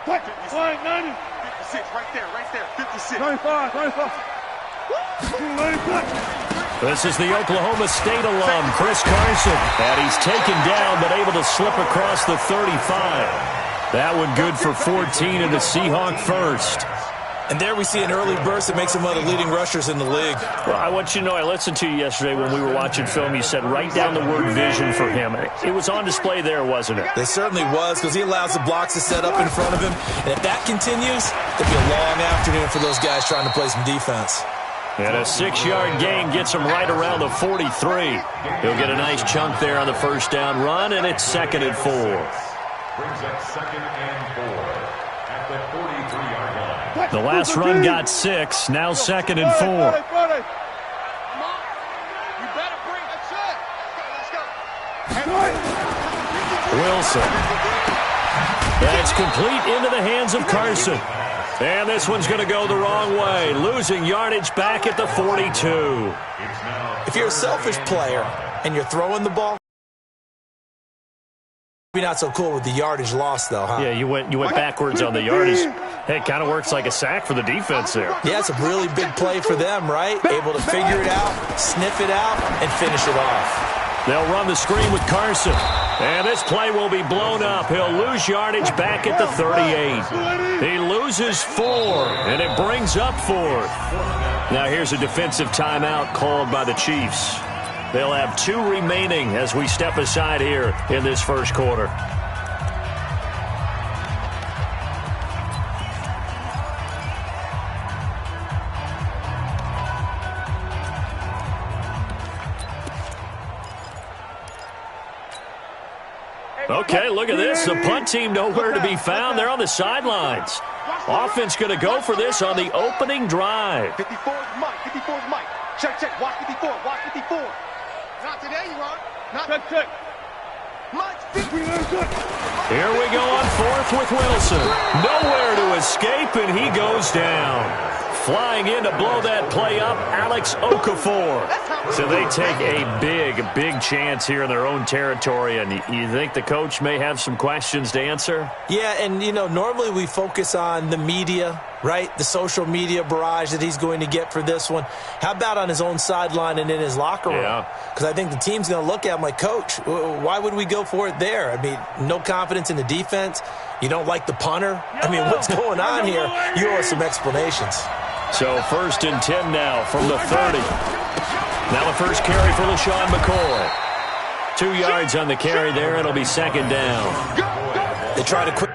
56, right there, 56. 95. This is the Oklahoma State alum, Chris Carson. And he's taken down, but able to slip across the 35. That one good for 14 and a Seahawk first. And there we see an early burst that makes him one of the leading rushers in the league. Well, I want you to know, I listened to you yesterday when we were watching film. You said write down the word vision for him. It was on display there, wasn't it? It certainly was, because he allows the blocks to set up in front of him. And if that continues, it'll be a long afternoon for those guys trying to play some defense. And a 6-yard gain gets him right around the 43. He'll get a nice chunk there on the first down run, and it's 2nd and 4. Brings up 2nd and 4 at the 43-yard line. The last run got 6, now 2nd and 4. Come on. You better bring it. Let's go. Wilson. That's complete into the hands of Carson. And this one's going to go the wrong way, losing yardage back at the 42. If you're a selfish player and you're throwing the ball, maybe not so cool with the yardage loss, though, huh? Yeah, you went backwards on the yardage. Hey, it kind of works like a sack for the defense there. Yeah, it's a really big play for them, right? Able to figure it out, sniff it out, and finish it off. They'll run the screen with Carson. And this play will be blown up. He'll lose yardage back at the 38. He loses 4, and it brings up 4th. Now here's a defensive timeout called by the Chiefs. They'll have 2 remaining as we step aside here in this first quarter. Okay, look at this. The punt team nowhere to be found. They're on the sidelines. Offense going to go for this on the opening drive. 54's Mike. 54's Mike. Check. Watch 54. Watch 54. Not today, you are. Not check. Mike's 50. Here we go on 4th with Wilson. Nowhere to escape, and he goes down. Flying in to blow that play up, Alex Okafor. So they take a big chance here in their own territory, and you think the coach may have some questions to answer? Yeah, and, normally we focus on the media, right? The social media barrage that he's going to get for this one. How about on his own sideline and in his locker room? Yeah. Because I think the team's going to look at him like, Coach, why would we go for it there? I mean, no confidence in the defense. You don't like the punter. I mean, what's going on here? You owe us some explanations. So 1st and 10 now from the 30. Now the first carry for LaShawn McCoy. 2 yards on the carry there. It'll be 2nd down. They try to quick.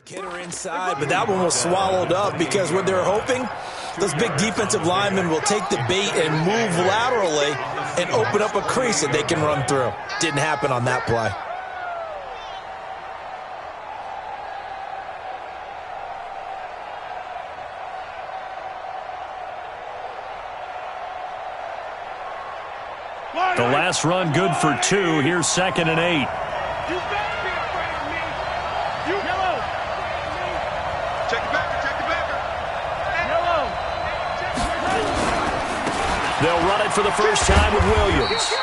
Hitter inside, but that one was swallowed up because what they're hoping, those big defensive linemen will take the bait and move laterally and open up a crease that they can run through. Didn't happen on that play. The last run good for 2. Here's 2nd and 8. They'll run it for the first time with Williams.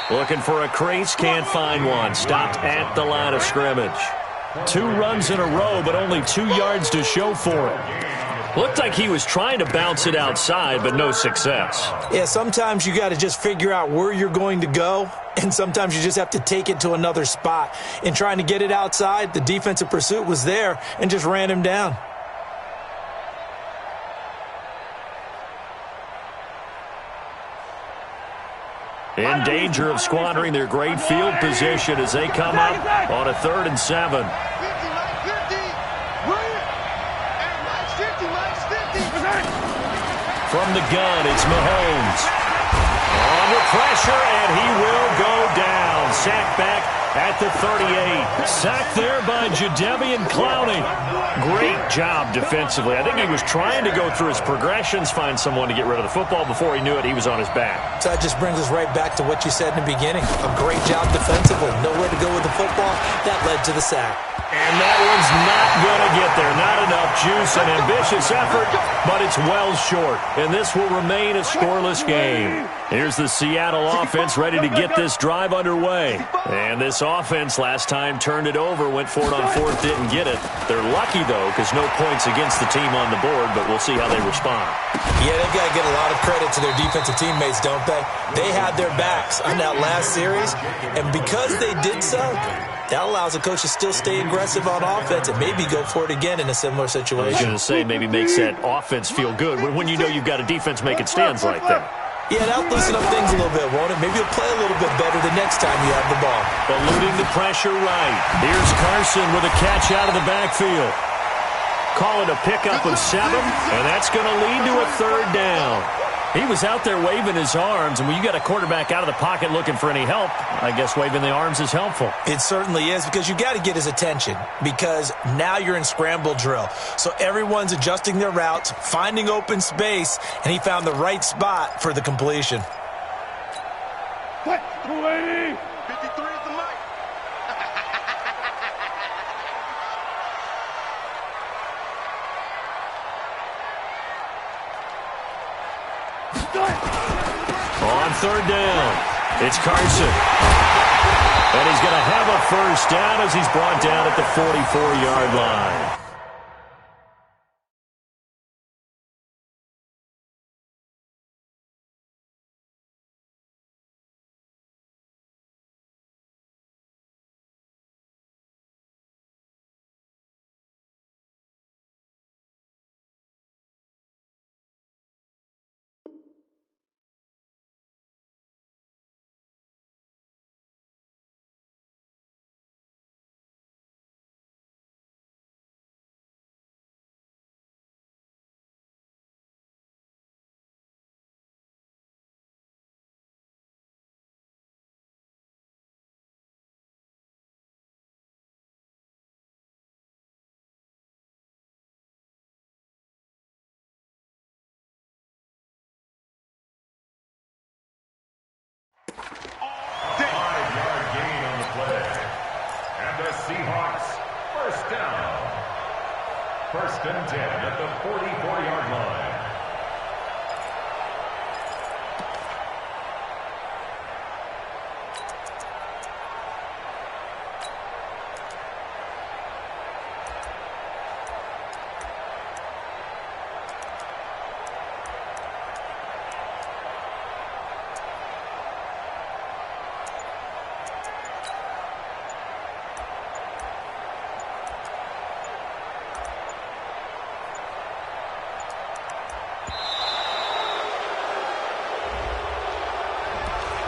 Looking for a crease, can't find one. Stopped at the line of scrimmage. 2 runs in a row, but only 2 yards to show for it. Looked like he was trying to bounce it outside, but no success. Yeah, sometimes you got to just figure out where you're going to go, and sometimes you just have to take it to another spot. In trying to get it outside, the defensive pursuit was there and just ran him down. In danger of squandering their great field position as they come up on a 3rd and 7. 50, From the gun, it's Mahomes. Under pressure, and he will go down. Sacked back at the 38. Sacked there by Jadeveon Clowney. Great job defensively. I think he was trying to go through his progressions, find someone to get rid of the football. Before he knew it, he was on his back. So that just brings us right back to what you said in the beginning. A great job defensively. Nowhere to go with the football. That led to the sack. And that one's not going to get there. Not enough juice. An ambitious effort, but it's well short. And this will remain a scoreless game. Here's the Seattle offense ready to get this drive underway. And this offense last time turned it over, went for it on fourth, didn't get it. They're lucky, though, because no points against the team on the board, but we'll see how they respond. Yeah, they've got to get a lot of credit to their defensive teammates, don't they? They had their backs on that last series, and because they did so, that allows the coach to still stay aggressive on offense and maybe go for it again in a similar situation. I was going to say, maybe makes that offense feel good when you know you've got a defense making stands like that. Yeah, that'll loosen up things a little bit, won't it? Maybe you'll play a little bit better the next time you have the ball. Eluding the pressure right. Here's Carson with a catch out of the backfield. Call it a pickup of 7, and that's going to lead to a third down. He was out there waving his arms, and when you got a quarterback out of the pocket looking for any help, I guess waving the arms is helpful. It certainly is, because you got to get his attention, because now you're in scramble drill. So everyone's adjusting their routes, finding open space, and he found the right spot for the completion. 280. 53 is the mic. On third down, it's Carson. And he's going to have a first down as he's brought down at the 44-yard line. Seahawks, first down. First and 10 at the 44-yard line.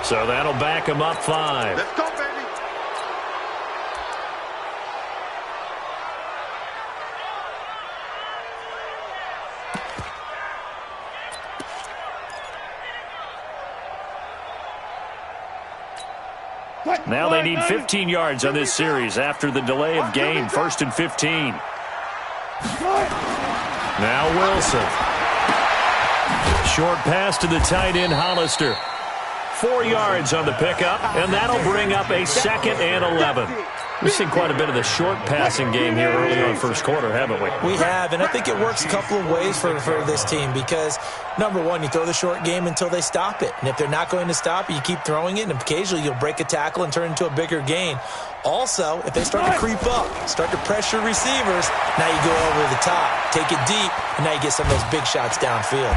So that'll back him up 5. Let's go, baby. Now they need 15 yards on this series after the delay of game. First and 15. Now Wilson. Short pass to the tight end, Hollister. 4 yards on the pickup, and that'll bring up a second and 11. We've seen quite a bit of the short passing game here early on first quarter, haven't we? We have, and I think it works a couple of ways for this team because, number one, you throw the short game until they stop it. And if they're not going to stop it, you keep throwing it, and occasionally you'll break a tackle and turn into a bigger gain. Also, if they start to creep up, start to pressure receivers, now you go over the top, take it deep, and now you get some of those big shots downfield.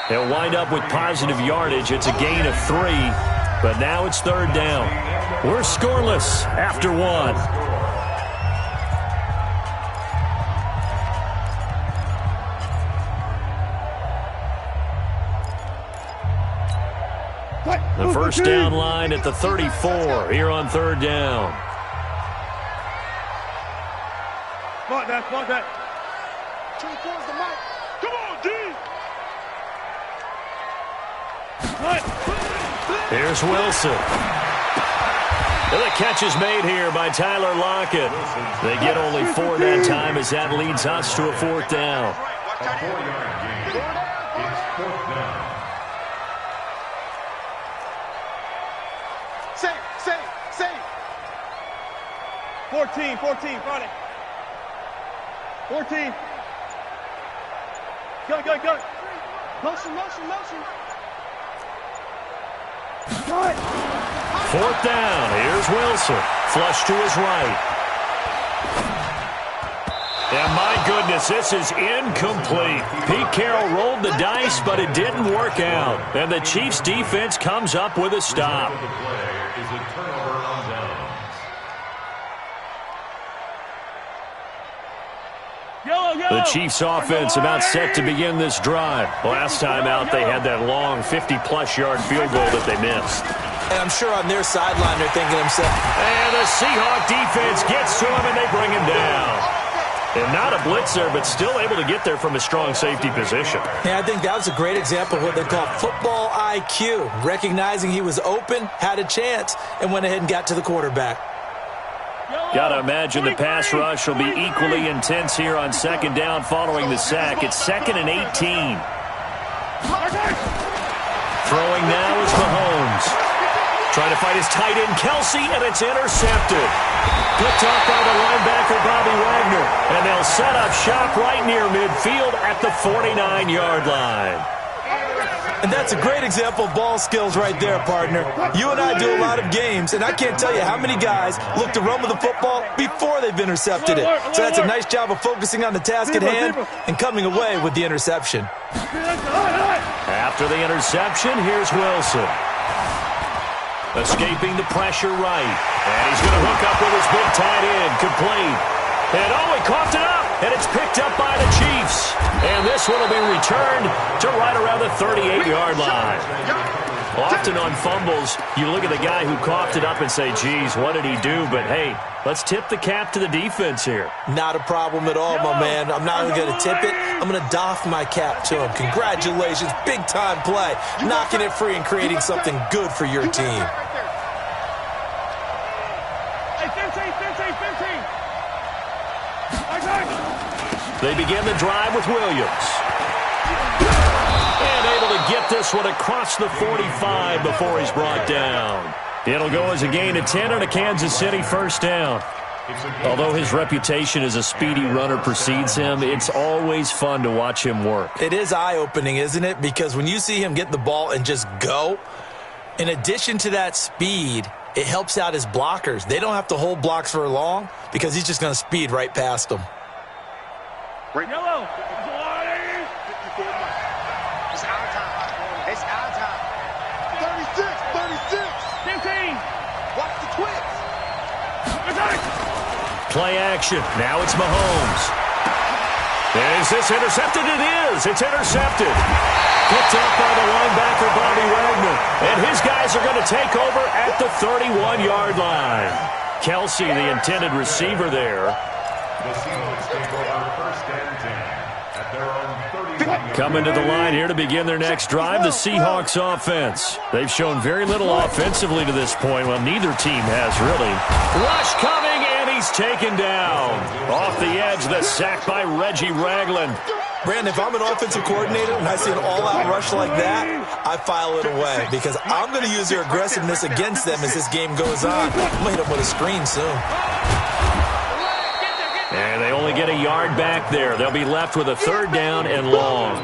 They'll wind up with positive yardage. It's a gain of 3, but now it's third down. We're scoreless after 1. The first down line at the 34 here on third down. Smart that. 24's the mic. Come on, D. Here's Wilson. And the catch is made here by Tyler Lockett. They get only 4 that time as that leads us to a 4th down. A 4-yard gain. It's 4th down. Save. 14, Friday. 14. Go. Motion. 4th down. Here's Wilson. Flush to his right. And my goodness, this is incomplete. Pete Carroll rolled the dice, but it didn't work out. And the Chiefs' defense comes up with a stop. The play is a turnover on downs. The Chiefs' offense about set to begin this drive. Last time out, they had that long 50-plus yard field goal that they missed. And I'm sure on their sideline they're thinking to themselves, and the Seahawk defense gets to him, and they bring him down. And not a blitzer, but still able to get there from a strong safety position. yeah, I think that was a great example of what they call football IQ. Recognizing he was open, had a chance, and went ahead and got to the quarterback. Got to imagine the pass rush will be equally intense here on 2nd down following the sack. It's 2nd and 18. Throwing now is Mahomes. Trying to fight his tight end, Kelsey, and it's intercepted. Picked off by the linebacker, Bobby Wagner. And they'll set up shop right near midfield at the 49-yard line. And that's a great example of ball skills right there, partner. You and I do a lot of games, and I can't tell you how many guys look to run with the football before they've intercepted it. So that's a nice job of focusing on the task at hand and coming away with the interception. After the interception, here's Wilson. Escaping the pressure right. And he's going to hook up with his big tight end. Complete. And he coughed it up. And it's picked up by the Chiefs. And this one will be returned to right around the 38-yard line. Often on fumbles, you look at the guy who coughed it up and say, geez, what did he do? But, hey, let's tip the cap to the defense here. Not a problem at all, my man. I'm not even going to tip it. I'm going to doff my cap to him. Congratulations. Big-time play. Knocking it free and creating something good for your team. They begin the drive with Williams. And able to get this one across the 45 before he's brought down. It'll go as a gain of 10 on a Kansas City 1st down. Although his reputation as a speedy runner precedes him, it's always fun to watch him work. It is eye-opening, isn't it? Because when you see him get the ball and just go, in addition to that speed, it helps out his blockers. They don't have to hold blocks for long because he's just going to speed right past them. Yellow. It's our time. It's our time. 36. 15. Watch the twins. Play action. Now it's Mahomes. Is this intercepted? It is. It's intercepted. Picked up by the linebacker, Bobby Wagner. And his guys are going to take over at the 31-yard line. Kelsey, the intended receiver there. The Seahawks take over 1st and 10 at their own 31. Coming to the line here to begin their next drive, the Seahawks offense. They've shown very little offensively to this point. Well, neither team has really. Rush coming, and he's taken down. Off the edge, the sack by Reggie Ragland. Brandon, if I'm an offensive coordinator and I see an all-out rush like that, I file it away because I'm going to use their aggressiveness against them as this game goes on. I'm going to hit them with a screen soon. And they only get a yard back there. They'll be left with a 3rd down and long.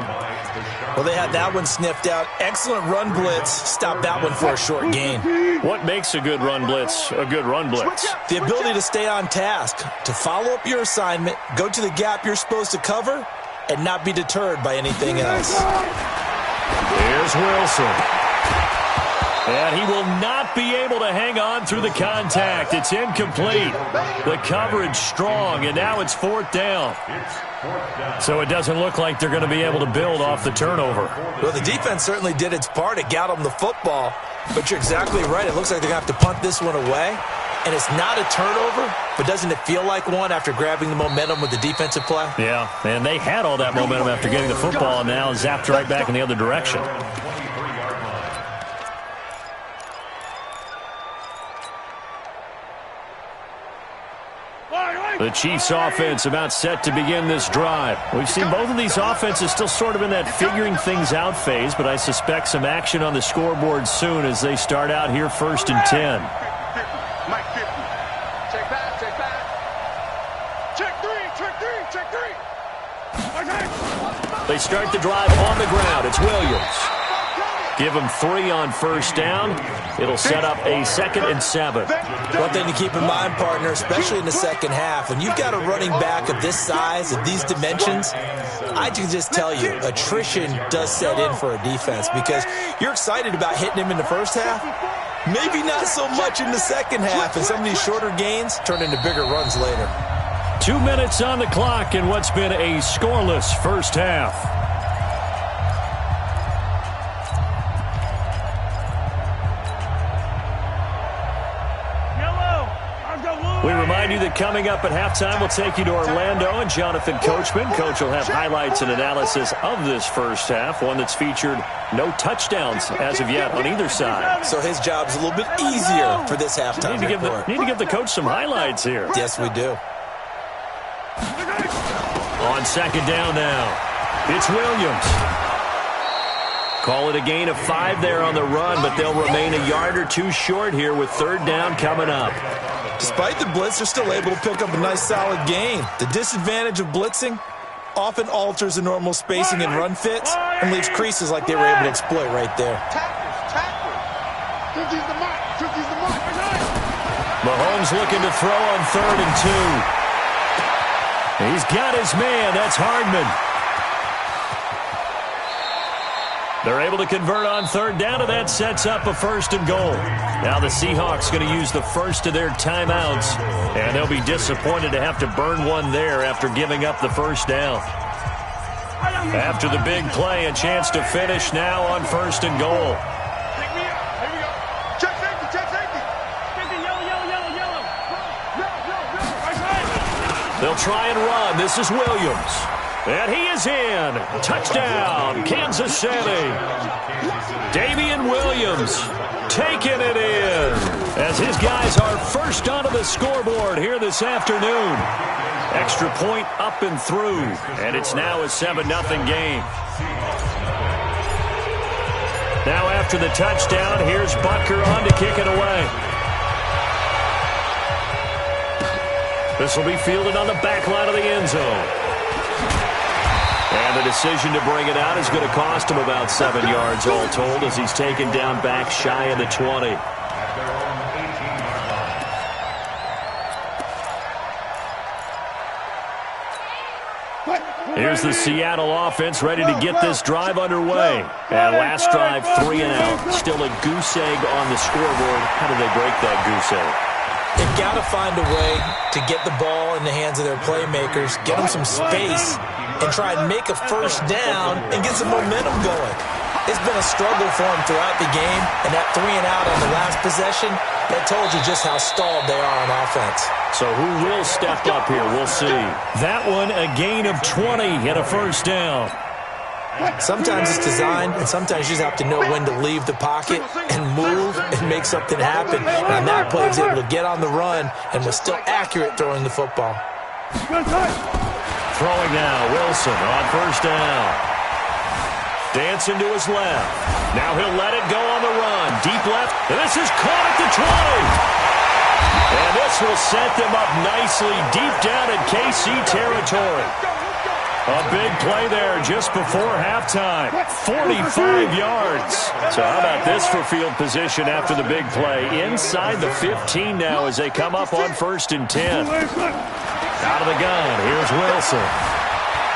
Well, they had that one sniffed out. Excellent run blitz. Stop that one for a short gain. What makes a good run blitz a good run blitz? The ability to stay on task, to follow up your assignment, go to the gap you're supposed to cover, and not be deterred by anything else. Here's Wilson. And he will not be able to hang on through the contact. It's incomplete. The coverage strong, and now it's 4th down. So it doesn't look like they're going to be able to build off the turnover. Well, the defense certainly did its part. It got them the football. But you're exactly right. It looks like they're going to have to punt this one away. And it's not a turnover, but doesn't it feel like one after grabbing the momentum with the defensive play? Yeah, and they had all that momentum after getting the football, and now zapped right back in the other direction. The Chiefs offense about set to begin this drive. We've seen both of these offenses still sort of in that figuring things out phase, but I suspect some action on the scoreboard soon as they start out here 1st and 10. Mike 50. Check back, check back. Check three, check three, check three. They start the drive on the ground. It's Williams. Give him 3 on 1st down. It'll set up a 2nd and 7. One thing to keep in mind, partner, especially in the second half, when you've got a running back of this size, of these dimensions, I can just tell you, attrition does set in for a defense because you're excited about hitting him in the first half. Maybe not so much in the second half, and some of these shorter gains turn into bigger runs later. 2 minutes on the clock in what's been a scoreless first half. We remind you that coming up at halftime, we'll take you to Orlando and Jonathan Coachman. Coach will have highlights and analysis of this first half, one that's featured no touchdowns as of yet on either side. So his job's a little bit easier for this halftime report. Need to give the coach some highlights here. Yes, we do. On 2nd down now, it's Williams. Call it a gain of 5 there on the run, but they'll remain a yard or 2 short here with 3rd down coming up. Despite the blitz, they're still able to pick up a nice solid gain. The disadvantage of blitzing often alters the normal spacing and run fits and leaves creases like they were able to exploit right there. Mahomes looking to throw on 3rd and 2. He's got his man. That's Hardman. They're able to convert on 3rd down, and that sets up a 1st and goal. Now the Seahawks going to use the first of their timeouts, and they'll be disappointed to have to burn one there after giving up the 1st down. After the big play, a chance to finish now on 1st and goal. Check safety, check safety. They'll try and run. This is Williams. And he is in. Touchdown, Kansas City. Damian Williams taking it in as his guys are first onto the scoreboard here this afternoon. Extra point up and through, and it's now a 7-0 game. Now after the touchdown, here's Butker on to kick it away. This will be fielded on the back line of the end zone. And the decision to bring it out is going to cost him about 7 yards all told as he's taken down back shy of the 20. Here's the Seattle offense ready to get this drive underway. And last drive, 3 and out. Still a goose egg on the scoreboard. How do they break that goose egg? They've got to find a way to get the ball in the hands of their playmakers, get them some space, and try and make a 1st down and get some momentum going. It's been a struggle for them throughout the game, and that 3 and out on the last possession, that told you just how stalled they are on offense. So who will step up here? We'll see. That one, a gain of 20 and a 1st down. Sometimes it's designed, and sometimes you just have to know when to leave the pocket and move and make something happen. And on that play, he was able to get on the run and was still accurate throwing the football. Throwing now, Wilson on 1st down. Dancing to his left. Now he'll let it go on the run. Deep left, and this is caught at the 20. And this will set them up nicely deep down in KC territory. A big play there just before halftime. 45 yards. So how about this for field position after the big play? Inside the 15 now as they come up on 1st and 10. Out of the gun, here's Wilson.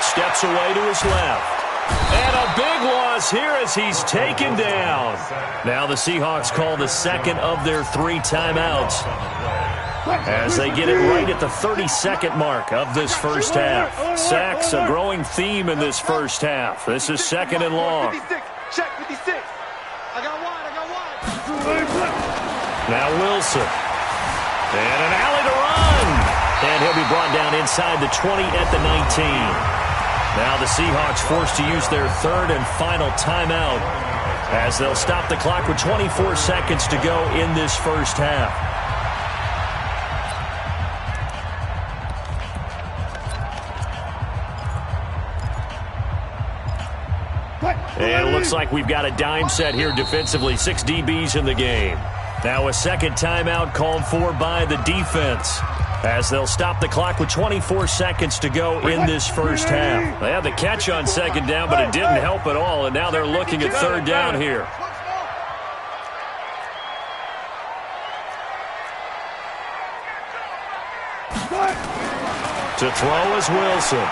Steps away to his left. And a big loss here as he's taken down. Now the Seahawks call the 2nd of their 3 timeouts as they get it right at the 32nd mark of this first half. Sacks, a growing theme in this first half. This is 2nd and long. Check 56. I got wide. Now Wilson. And an alley to run. And he'll be brought down inside the 20 at the 19. Now the Seahawks forced to use their 3rd and final timeout as they'll stop the clock with 24 seconds to go in this first half. And it looks like we've got a dime set here defensively. 6 DBs in the game. Now a second timeout called for by the defense, as they'll stop the clock with 24 seconds to go in this first half. They had the catch on second down, but it didn't help at all, and now they're looking at third down here. To throw is Wilson.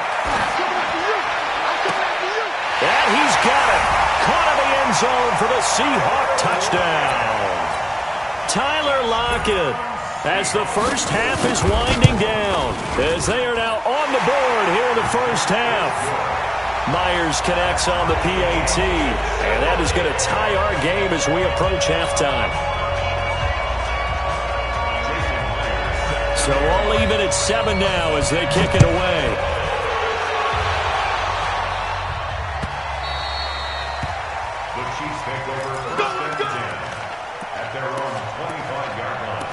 And he's got it. Caught in the end zone for the Seahawk touchdown. Tyler Lockett, as the first half is winding down, as they are now on the board here in the first half. Myers connects on the PAT, and that is going to tie our game as we approach halftime. So all even at 7 now as they kick it away. The Chiefs take over first and 10 at their own 25-yard line.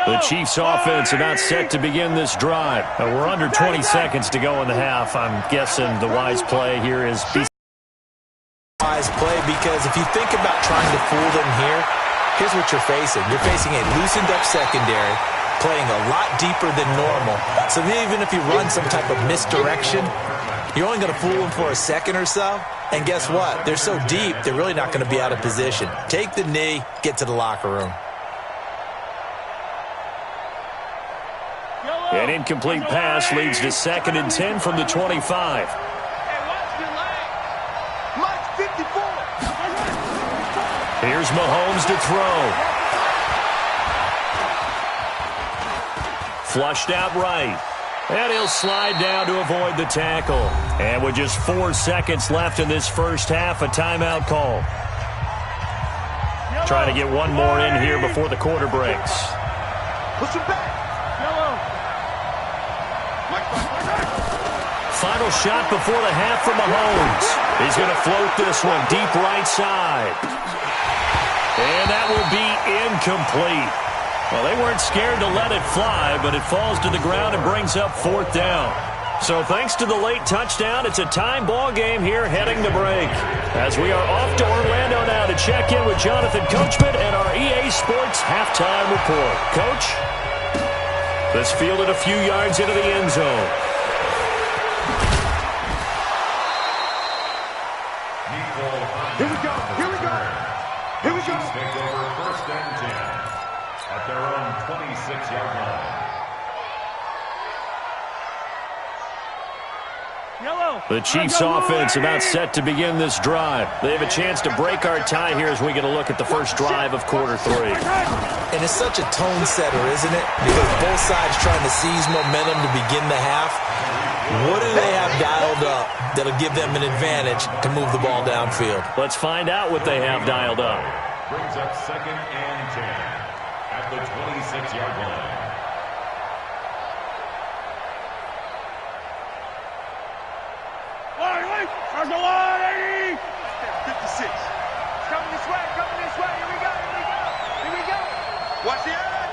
The Chiefs offense about set to begin this drive. We're under 20 seconds to go in the half. I'm guessing the wise play here is wise play, because if you think about trying to fool them here, here's what you're facing. You're facing a loosened up secondary, playing a lot deeper than normal. So even if you run some type of misdirection, you're only going to fool them for a second or so. And guess what? They're so deep, they're really not going to be out of position. Take the knee, get to the locker room. An incomplete pass leads to 2nd and 10 from the 25. Here's Mahomes to throw. Flushed out right. And he'll slide down to avoid the tackle. And with just 4 seconds left in this first half, a timeout call. Trying to get one more in here before the quarter breaks. Push him back. Final shot before the half from Mahomes. He's going to float this one deep right side. And that will be incomplete. Well, they weren't scared to let it fly, but it falls to the ground and brings up 4th down. So thanks to the late touchdown, it's a time ball game here heading to break. As we are off to Orlando now to check in with Jonathan Coachman and our EA Sports halftime report. Coach, this fielded a few yards into the end zone. Here we go. Here we go. Here we go. Chiefs take over first and 10 at their own 26-yard line. The Chiefs offense about set to begin this drive. They have a chance to break our tie here as we get a look at the first drive of quarter 3. And it's such a tone setter, isn't it? Because both sides trying to seize momentum to begin the half. What do they have dialed up that'll give them an advantage to move the ball downfield? Let's find out what they have dialed up. Brings up 2nd and 10 at the 26-yard line. There's a 56. Coming this way, coming this way. Here we go, here we go. Here we go. Watch the edge.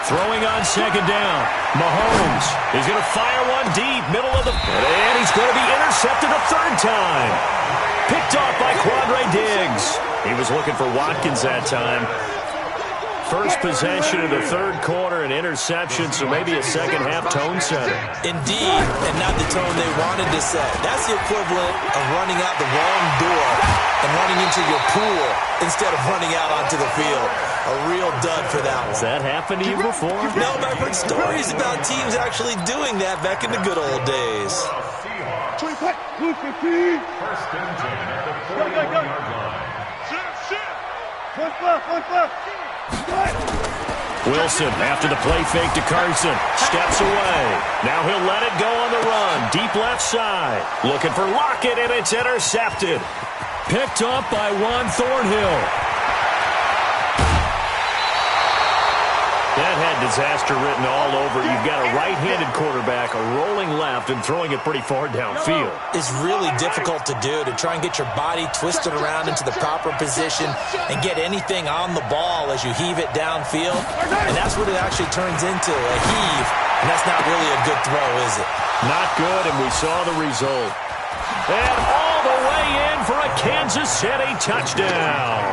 Throwing on second down. Mahomes is going to fire one deep, middle of the... And he's going to be intercepted a 3rd time. Picked off by Quandre Diggs. He was looking for Watkins that time. First possession of the 3rd quarter, an interception, so maybe a second half tone setter. Indeed, and not the tone they wanted to set. That's the equivalent of running out the wrong door and running into your pool instead of running out onto the field. A real dud for that one. Has that happened to you before? No, but I've heard stories about teams actually doing that back in the good old days. First and 10 at the 41-yard line. Wilson, after the play fake to Carson, steps away. Now he'll let it go on the run. Deep left side. Looking for Lockett, and it's intercepted. Picked up by Juan Thornhill. That had disaster written all over. You've got a right-handed quarterback, a rolling left, and throwing it pretty far downfield. It's really difficult to do, to try and get your body twisted around into the proper position and get anything on the ball as you heave it downfield. And that's what it actually turns into, a heave. And that's not really a good throw, is it? Not good, and we saw the result. And all the way in for a Kansas City touchdown.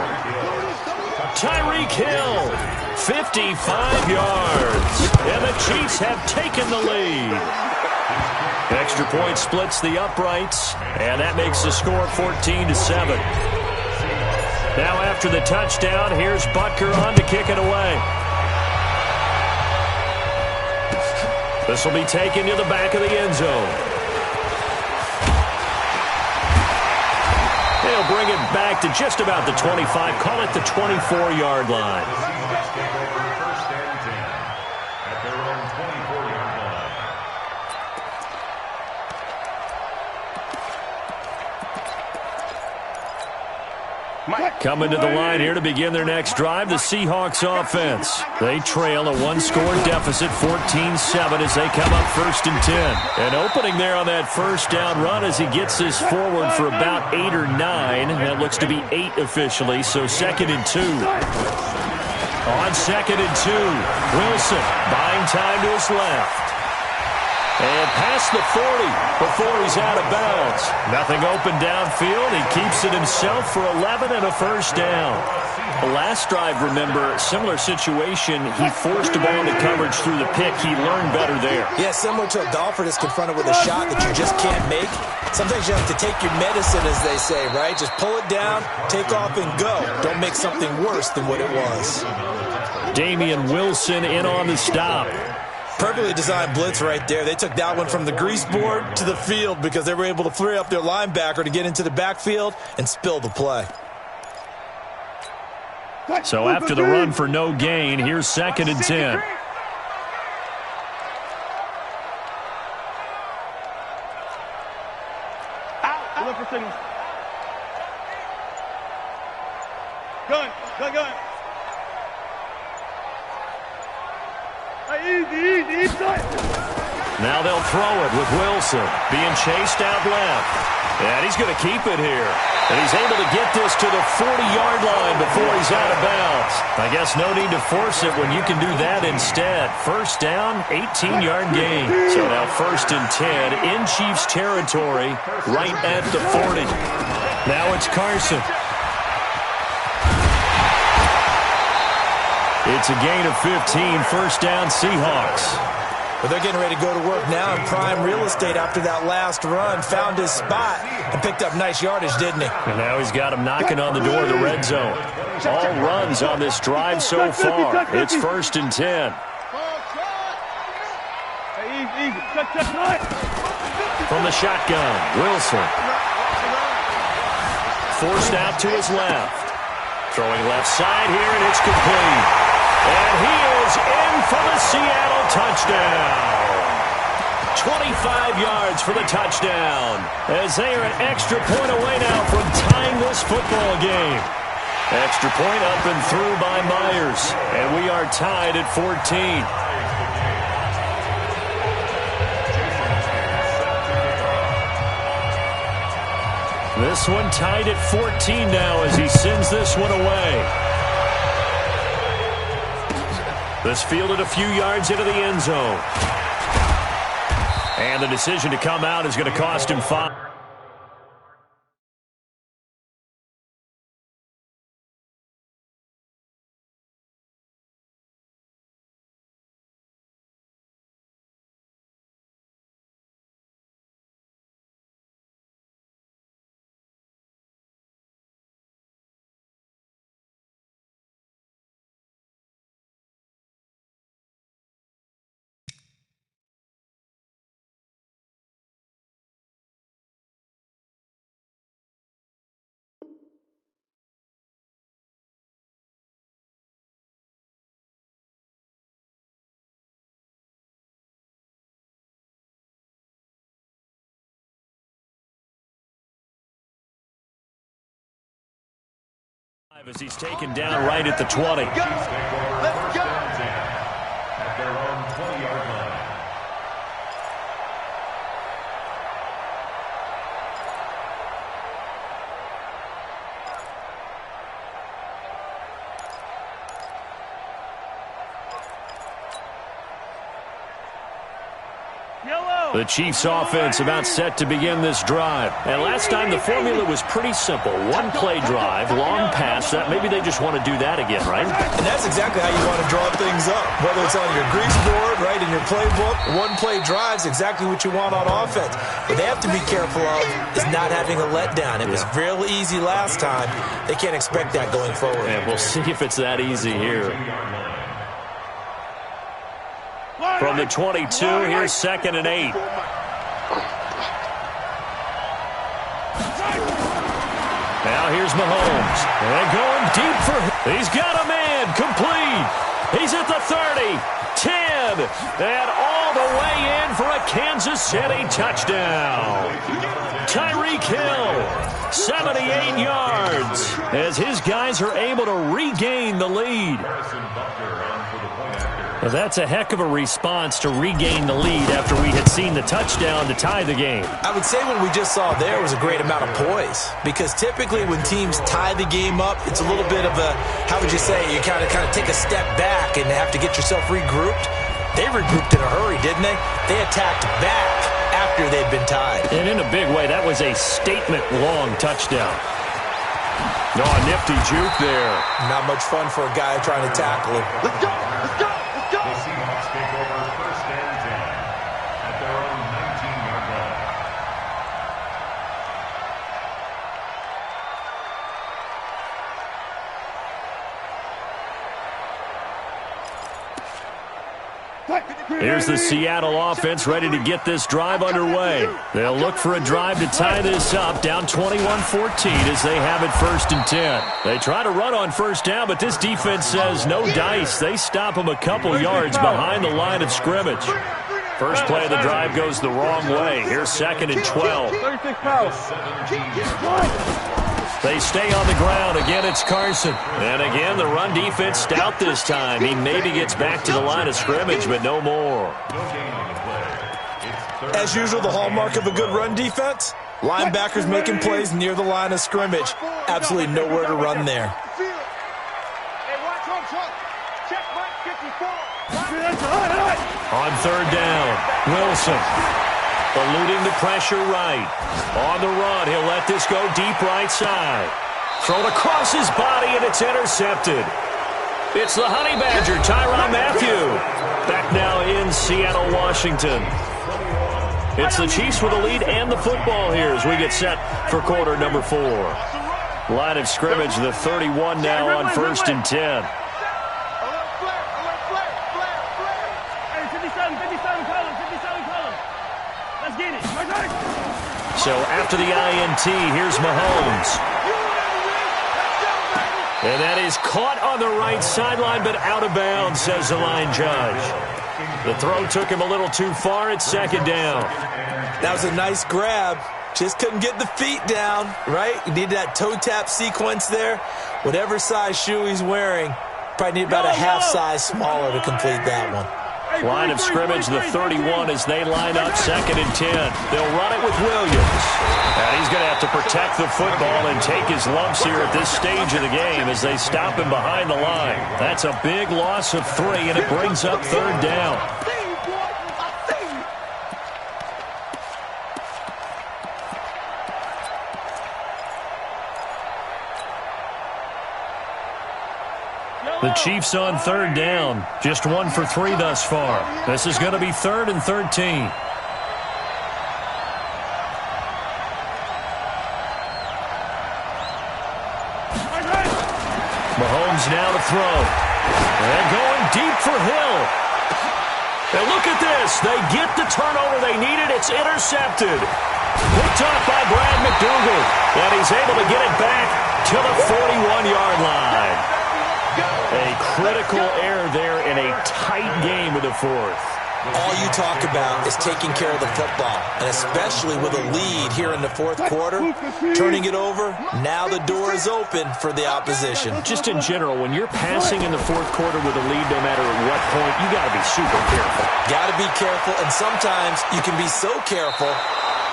Tyreek Hill, 55 yards. And the Chiefs have taken the lead. Extra point splits the uprights, and that makes the score 14-7. Now after the touchdown, here's Butker on to kick it away. This will be taken to the back of the end zone. They'll bring it back to just about the 25. Call it the 24-yard line. First and 10 at their own 24-yard line. Coming to the line here to begin their next drive, the Seahawks offense. They trail a one-score deficit, 14-7, as they come up first and 10. And opening there on that first down run as he gets this forward for about 8 or 9. That looks to be 8 officially, so second and 2. On second and 2, Wilson buying time to his left. And past the 40 before he's out of bounds. Nothing open downfield. He keeps it himself for 11 and a first down. The last drive, remember, similar situation. He forced a ball into coverage through the pick. He learned better there. Yeah, similar to a golfer that's confronted with a shot that you just can't make. Sometimes you have to take your medicine, as they say, right? Just pull it down, take off, and go. Don't make something worse than what it was. Damian Wilson in on the stop. Perfectly designed blitz right there. They took that one from the grease board to the field because they were able to free up their linebacker to get into the backfield and spill the play. So after the run for no gain, here's second and 10. Gun. Easy. Now they'll throw it with Wilson being chased out left. And he's going to keep it here. And he's able to get this to the 40-yard line before he's out of bounds. I guess no need to force it when you can do that instead. First down, 18-yard gain. So now first and 10 in Chiefs territory right at the 40. Now it's Carson. It's a gain of 15, first down Seahawks. But they're getting ready to go to work now in prime real estate after that last run. Found his spot and picked up nice yardage, didn't he? And now he's got him knocking on the door of the red zone. All runs on this drive so far. It's first and 10. From the shotgun, Wilson. Forced out to his left. Throwing left side here, and it's complete. And he is in for the Seattle touchdown. 25 yards for the touchdown, as they are an extra point away now from tying this football game. Extra point up and through by Myers, and we are tied at 14. This one tied at 14 now as he sends this one away. This fielded a few yards into the end zone. And the decision to come out is going to cost him 5. As he's taken down right at the 20. The Chiefs offense about set to begin this drive. And last time the formula was pretty simple. One play drive, long pass. Maybe they just want to do that again, right? And that's exactly how you want to draw things up. Whether it's on your grease board, right, in your playbook, one play drive is exactly what you want on offense. What they have to be careful of is not having a letdown. It was real easy last time. They can't expect that going forward. And we'll see if it's that easy here. From the 22, here's 2nd and 8. Now here's Mahomes. And going deep for him. He's got a man. Complete. He's at the 30, 10, and all the way in for a Kansas City touchdown. Tyreek Hill, 78 yards, as his guys are able to regain the lead. Well, that's a heck of a response to regain the lead after we had seen the touchdown to tie the game. I would say what we just saw there was a great amount of poise, because typically when teams tie the game up, it's a little bit of a, how would you say, you kind of take a step back and have to get yourself regrouped. They regrouped in a hurry, didn't they? They attacked back after they'd been tied. And in a big way, that was a statement-long touchdown. No, a nifty juke there. Not much fun for a guy trying to tackle him. Let's go! Let's go! Let's go! The Seahawks take over 1st and 10 at their own 19-yard line. Here's the Seattle offense ready to get this drive underway. They'll look for a drive to tie this up, down 21-14 as they have it 1st and 10. They try to run on 1st down, but this defense says no dice. They stop them a couple yards behind the line of scrimmage. First play of the drive goes the wrong way. Here's 2nd and 12. They stay on the ground. Again, it's Carson. And again, the run defense stout this time. He maybe gets back to the line of scrimmage, but no more. As usual, the hallmark of a good run defense, linebackers making plays near the line of scrimmage. Absolutely nowhere to run there. On 3rd down, Wilson. Eluding the pressure right. On the run, he'll let this go deep right side. Thrown across his body, and it's intercepted. It's the Honey Badger, Tyrann Mathieu. Back now in Seattle, Washington. It's the Chiefs with the lead and the football here as we get set for quarter number 4. Line of scrimmage, the 31 now on 1st and 10. So after the INT, here's Mahomes. And that is caught on the right sideline, but out of bounds, says the line judge. The throw took him a little too far. It's 2nd down. That was a nice grab. Just couldn't get the feet down, right? You need that toe tap sequence there. Whatever size shoe he's wearing, probably need about a half size smaller to complete that one. Line of scrimmage, the 31 as they line up 2nd and 10. They'll run it with Williams. And he's going to have to protect the football and take his lumps here at this stage of the game as they stop him behind the line. That's a big loss of 3, and it brings up 3rd down. The Chiefs on 3rd down. Just 1 for 3 thus far. This is going to be 3rd and 13. Mahomes now to throw. And going deep for Hill. And look at this. They get the turnover they needed. It's intercepted. Picked off by Brad McDougal. And he's able to get it back to the 41-yard line. A critical error there in a tight game of the 4th. All you talk about is taking care of the football, and especially with a lead here in the 4th quarter, turning it over, now the door is open for the opposition. Just in general, when you're passing in the 4th quarter with a lead, no matter at what point, you got to be super careful. Got to be careful, and sometimes you can be so careful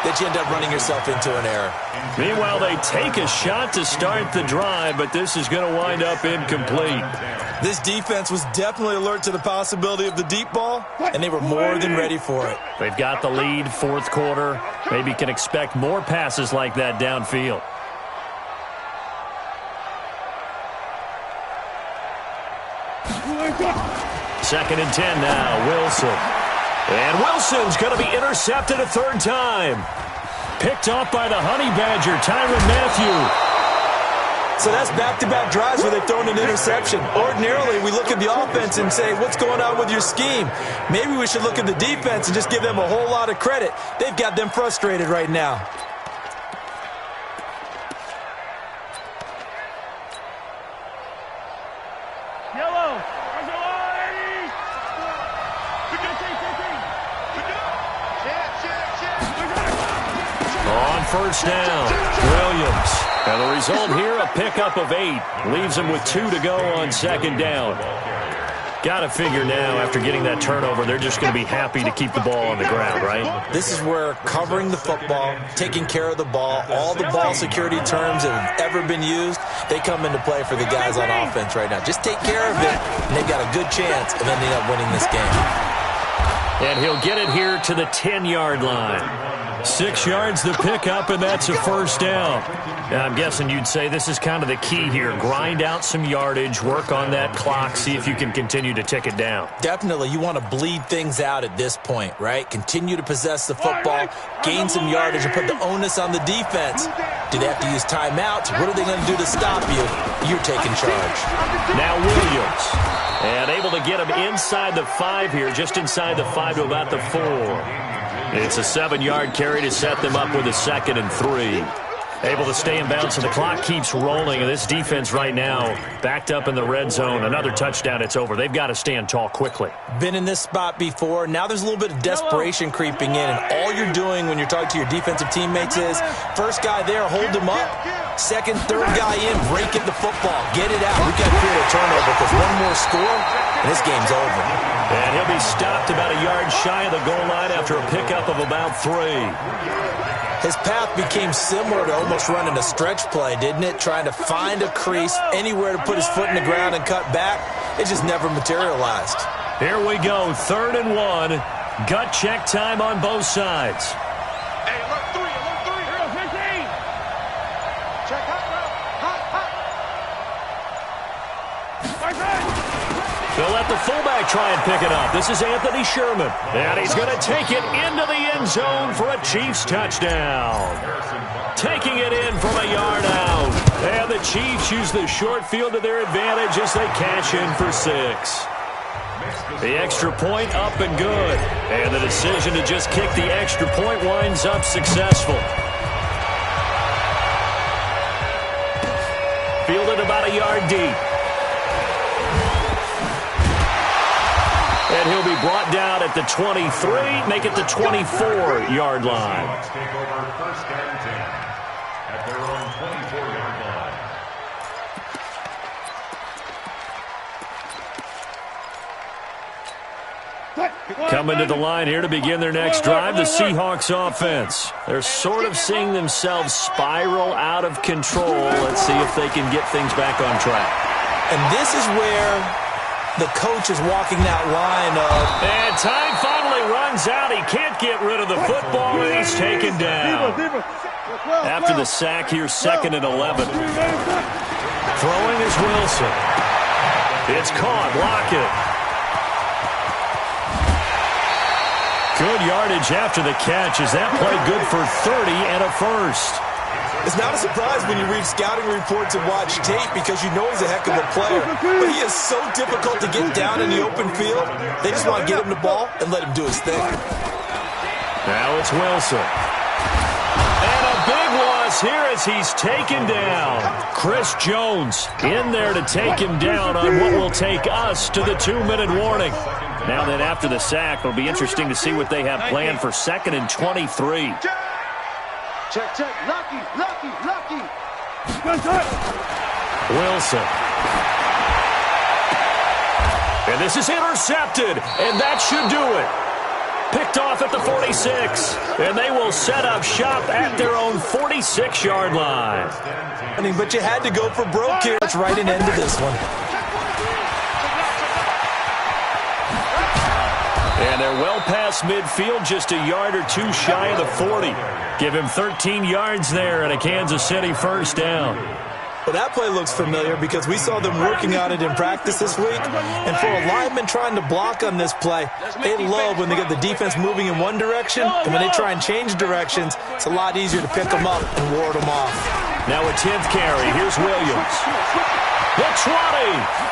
that you end up running yourself into an error. Meanwhile, they take a shot to start the drive, but this is going to wind up incomplete. This defense was definitely alert to the possibility of the deep ball, and they were more than ready for it. They've got the lead, fourth quarter. Maybe can expect more passes like that downfield. Second and 10 now, Wilson. And Wilson's going to be intercepted a third time. Picked off by the Honey Badger, Tyrann Mathieu. So that's back-to-back drives where they've thrown an interception. Ordinarily, we look at the offense and say, what's going on with your scheme? Maybe we should look at the defense and just give them a whole lot of credit. They've got them frustrated right now. On first down, Williams. And the result here, a pickup of 8. Leaves him with 2 to go on second down. Got to figure now, after getting that turnover, they're just going to be happy to keep the ball on the ground, right? This is where covering the football, taking care of the ball, all the ball security terms that have ever been used, they come into play for the guys on offense right now. Just take care of it, and they've got a good chance of ending up winning this game. And he'll get it here to the 10-yard line. 6 yards the pickup, and that's a first down. Now, I'm guessing you'd say this is kind of the key here. Grind out some yardage, work on that clock, see if you can continue to tick it down. Definitely. You want to bleed things out at this point, right? Continue to possess the football, gain some yardage, and put the onus on the defense. Do they have to use timeouts? What are they going to do to stop you? You're taking charge. Now Williams. And able to get him inside the 5 here, just inside the 5 to about the 4. It's a 7-yard carry to set them up with a 2nd and 3. Able to stay in bounds, and the clock keeps rolling. And this defense right now backed up in the red zone. Another touchdown, it's over. They've got to stand tall quickly. Been in this spot before. Now there's a little bit of desperation creeping in. And all you're doing when you're talking to your defensive teammates is, first guy there, hold him up. Second, third guy in, break at the football. Get it out. We've got to create a turnover because one more score, and this game's over. And he'll be stopped about a yard shy of the goal line after a pickup of about 3. His path became similar to almost running a stretch play, didn't it? Trying to find a crease, anywhere to put his foot in the ground and cut back. It just never materialized. Here we go, 3rd and 1. Gut check time on both sides. Hey, alert 3, alert 3. 15. Check hot, hot. They'll let the fullback try and pick it up. This is Anthony Sherman. And he's going to take it into the end zone for a Chiefs touchdown. Taking it in from a yard out. And the Chiefs use the short field to their advantage as they cash in for 6. The extra point up and good. And the decision to just kick the extra point winds up successful. Fielded about a yard deep. And he'll be brought down at the 23, make it the 24-yard line. Take over first and 10 at their own 24-yard line. Coming to the line here to begin their next drive, the Seahawks offense. They're sort of seeing themselves spiral out of control. Let's see if they can get things back on track. And this is where the coach is walking that line of... And time finally runs out. He can't get rid of the football, and he's taken down. After the sack here, 2nd and 11. Throwing is Wilson. It's caught. Lockett. Good yardage after the catch. Is that play good for 30 and a first? It's not a surprise when you read scouting reports and watch tape because you know he's a heck of a player. But he is so difficult to get down in the open field. They just want to get him the ball and let him do his thing. Now it's Wilson. And a big loss here as he's taken down. Chris Jones in there to take him down on what will take us to the 2-minute warning. Now that after the sack, it'll be interesting to see what they have planned for 2nd and 23. Check, check. Lucky. Wilson. And this is intercepted, and that should do it. Picked off at the 46. And they will set up shop at their own 46-yard line. But you had to go for broke here. Let's write an end to this one. And they're well past midfield, just a yard or two shy of the 40. Give him 13 yards there and a Kansas City first down. Well, that play looks familiar because we saw them working on it in practice this week. And for a lineman trying to block on this play, they love when they get the defense moving in one direction. And when they try and change directions, it's a lot easier to pick them up and ward them off. Now a 10th carry. Here's Williams. The 20.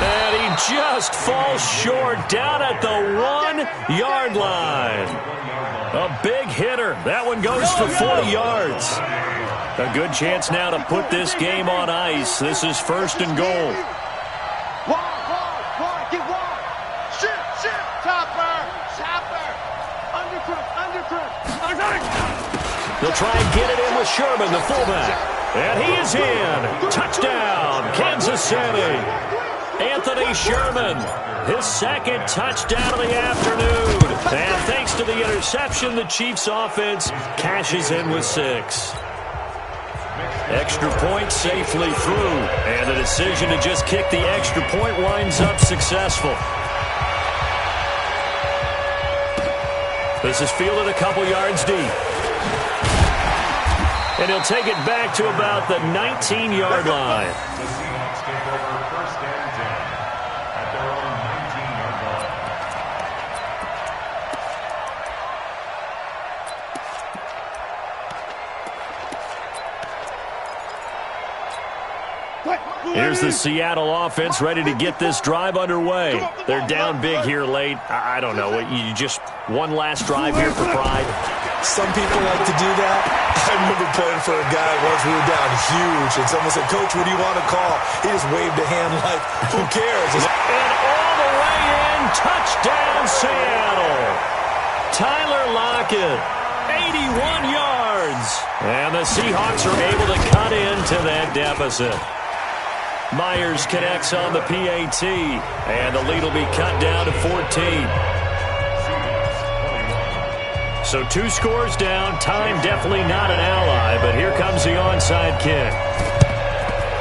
And he just falls short down at the 1-yard line. A big hitter. That one goes for 40 yards. A good chance now to put this game on ice. This is first and goal. Wide, get wide. Shoot. Topper. Undercut. They'll try and get it in with Sherman, the fullback. And he is in. Touchdown, Kansas City. Anthony Sherman, his second touchdown of the afternoon. And thanks to the interception, the Chiefs offense cashes in with 6. Extra point safely through. And the decision to just kick the extra point winds up successful. This is fielded a couple yards deep. And he'll take it back to about the 19-yard line. The Seahawks take over first and 10 at their own 19-yard line. Here's the Seattle offense ready to get this drive underway. They're down big here late. I don't know. You just one last drive here for pride. Some people like to do that. I remember playing for a guy once. We were down huge, and someone said, "Coach, what do you want to call?" He just waved a hand like, "Who cares?" And all the way in, touchdown Seattle. Tyler Lockett, 81 yards. And the Seahawks are able to cut into that deficit. Myers connects on the PAT, and the lead will be cut down to 14. So 2 scores down. Time definitely not an ally, but here comes the onside kick.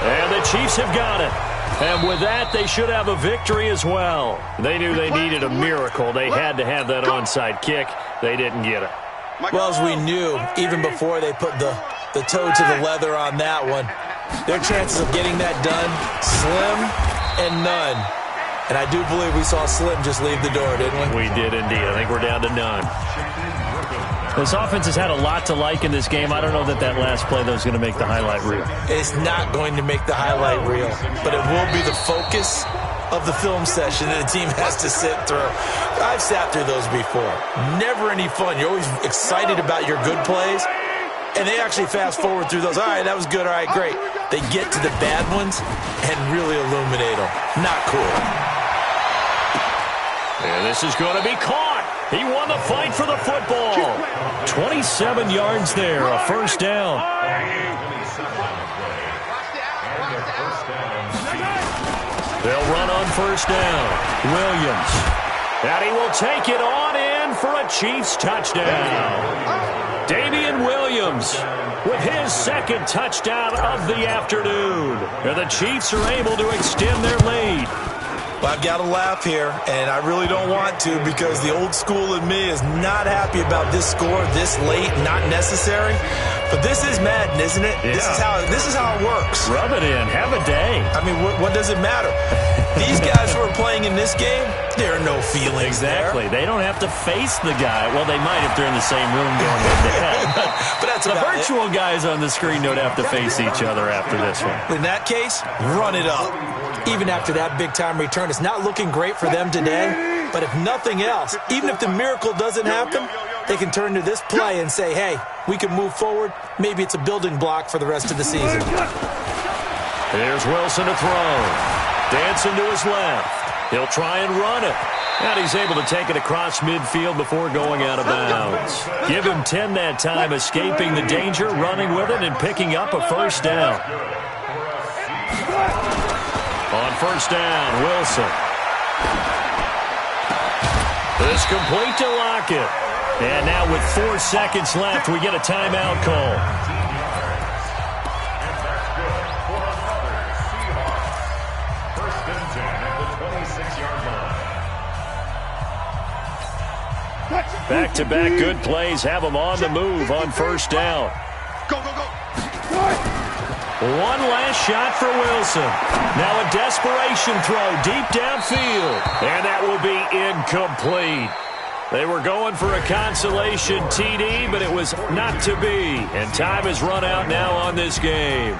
And the Chiefs have got it. And with that, they should have a victory as well. They knew they needed a miracle. They had to have that onside kick. They didn't get it. Well, as we knew, even before they put the toe to the leather on that one, their chances of getting that done, slim and none. And I do believe we saw Slim just leave the door, didn't we? We did indeed. I think we're down to none. This offense has had a lot to like in this game. I don't know that last play, though, is going to make the highlight reel. It's not going to make the highlight reel, but it will be the focus of the film session that the team has to sit through. I've sat through those before. Never any fun. You're always excited about your good plays, and they actually fast forward through those. All right, that was good. All right, great. They get to the bad ones and really illuminate them. Not cool. And this is going to be caught. He won the fight for the football. 27 yards there, a first down. They'll run on first down. Williams. And he will take it on in for a Chiefs touchdown. Damian Williams with his second touchdown of the afternoon. And the Chiefs are able to extend their lead. Well, I've got to laugh here, and I really don't want to because the old school in me is not happy about this score this late, not necessary. But this is Madden, isn't it? Yeah. This is how it works. Rub it in. Have a day. I mean, what does it matter? These guys who are playing in this game, there are no feelings exactly. There. They don't have to face the guy. Well, they might if they're in the same room going head-to-head. But that's the virtual guys on the screen don't have to face each other after this one. In that case, run it up. Even after that big-time return, it's not looking great for them today. But if nothing else, even if the miracle doesn't happen, they can turn to this play and say, hey, we can move forward. Maybe it's a building block for the rest of the season. There's Wilson to throw. Dancing to his left. He'll try and run it. And he's able to take it across midfield before going out of bounds. Give him 10 that time, escaping the danger, running with it, and picking up a first down. On first down, Wilson. It's complete to Lockett. And now with 4 seconds left, we get a timeout call. And that's good for another Seahawks. 1st and 10 at the 26-yard line. Back-to-back good plays have them on the move on 1st down. Go, go, go. One last shot for Wilson. Now a desperation throw deep downfield. And that will be incomplete. They were going for a consolation TD, but it was not to be. And time has run out now on this game.